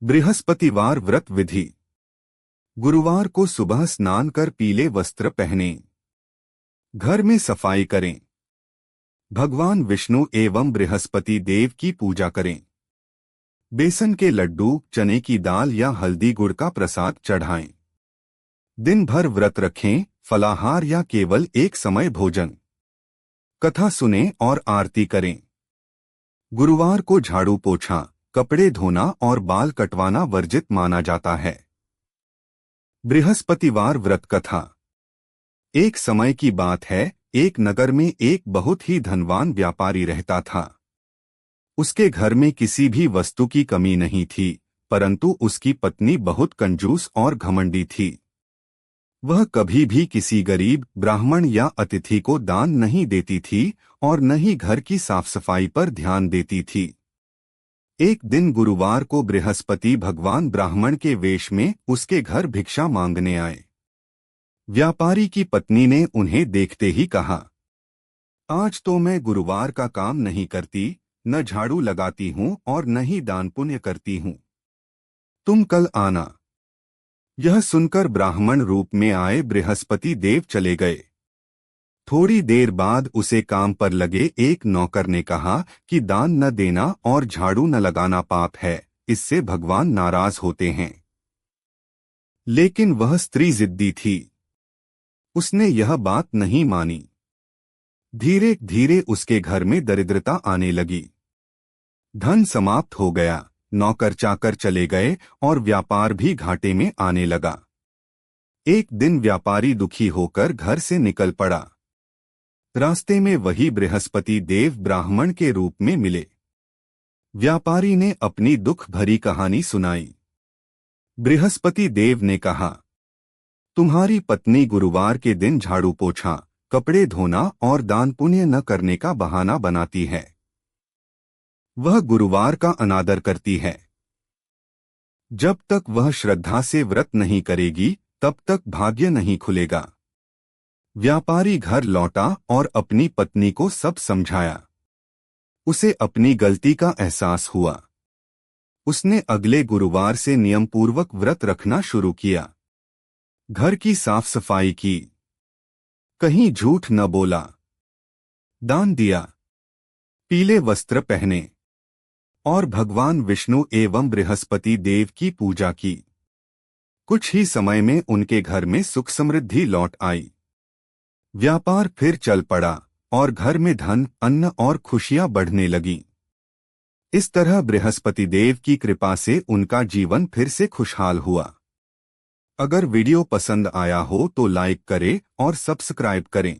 बृहस्पतिवार व्रत विधि। गुरुवार को सुबह स्नान कर पीले वस्त्र पहनें। घर में सफाई करें। भगवान विष्णु एवं बृहस्पति देव की पूजा करें। बेसन के लड्डू, चने की दाल या हल्दी गुड़ का प्रसाद चढ़ाएं। दिन भर व्रत रखें, फलाहार या केवल एक समय भोजन। कथा सुनें और आरती करें। गुरुवार को झाड़ू पोछा, कपड़े धोना और बाल कटवाना वर्जित माना जाता है। बृहस्पतिवार व्रत कथा। एक समय की बात है, एक नगर में एक बहुत ही धनवान व्यापारी रहता था। उसके घर में किसी भी वस्तु की कमी नहीं थी, परंतु उसकी पत्नी बहुत कंजूस और घमंडी थी। वह कभी भी किसी गरीब, ब्राह्मण या अतिथि को दान नहीं देती थी और न ही घर की साफ सफाई पर ध्यान देती थी। एक दिन गुरुवार को बृहस्पति भगवान ब्राह्मण के वेश में उसके घर भिक्षा मांगने आए। व्यापारी की पत्नी ने उन्हें देखते ही कहा, आज तो मैं गुरुवार का काम नहीं करती, न झाड़ू लगाती हूँ और न ही दान पुण्य करती हूँ। तुम कल आना। यह सुनकर ब्राह्मण रूप में आए बृहस्पति देव चले गए। थोड़ी देर बाद उसे काम पर लगे एक नौकर ने कहा कि दान न देना और झाड़ू न लगाना पाप है, इससे भगवान नाराज होते हैं। लेकिन वह स्त्री जिद्दी थी। उसने यह बात नहीं मानी। धीरे धीरे उसके घर में दरिद्रता आने लगी। धन समाप्त हो गया, नौकर चाकर चले गए और व्यापार भी घाटे में आने लगा। एक दिन व्यापारी दुखी होकर घर से निकल पड़ा। रास्ते में वही बृहस्पति देव ब्राह्मण के रूप में मिले। व्यापारी ने अपनी दुख भरी कहानी सुनाई। बृहस्पति देव ने कहा, तुम्हारी पत्नी गुरुवार के दिन झाड़ू पोछा, कपड़े धोना और दान पुण्य न करने का बहाना बनाती है। वह गुरुवार का अनादर करती है। जब तक वह श्रद्धा से व्रत नहीं करेगी, तब तक भाग्य नहीं खुलेगा। व्यापारी घर लौटा और अपनी पत्नी को सब समझाया। उसे अपनी गलती का एहसास हुआ। उसने अगले गुरुवार से नियमपूर्वक व्रत रखना शुरू किया। घर की साफ सफाई की, कहीं झूठ न बोला, दान दिया, पीले वस्त्र पहने और भगवान विष्णु एवं बृहस्पति देव की पूजा की। कुछ ही समय में उनके घर में सुख समृद्धि लौट आई। व्यापार फिर चल पड़ा और घर में धन, अन्न और खुशियां बढ़ने लगीं। इस तरह बृहस्पति देव की कृपा से उनका जीवन फिर से खुशहाल हुआ। अगर वीडियो पसंद आया हो तो लाइक करें और सब्सक्राइब करें।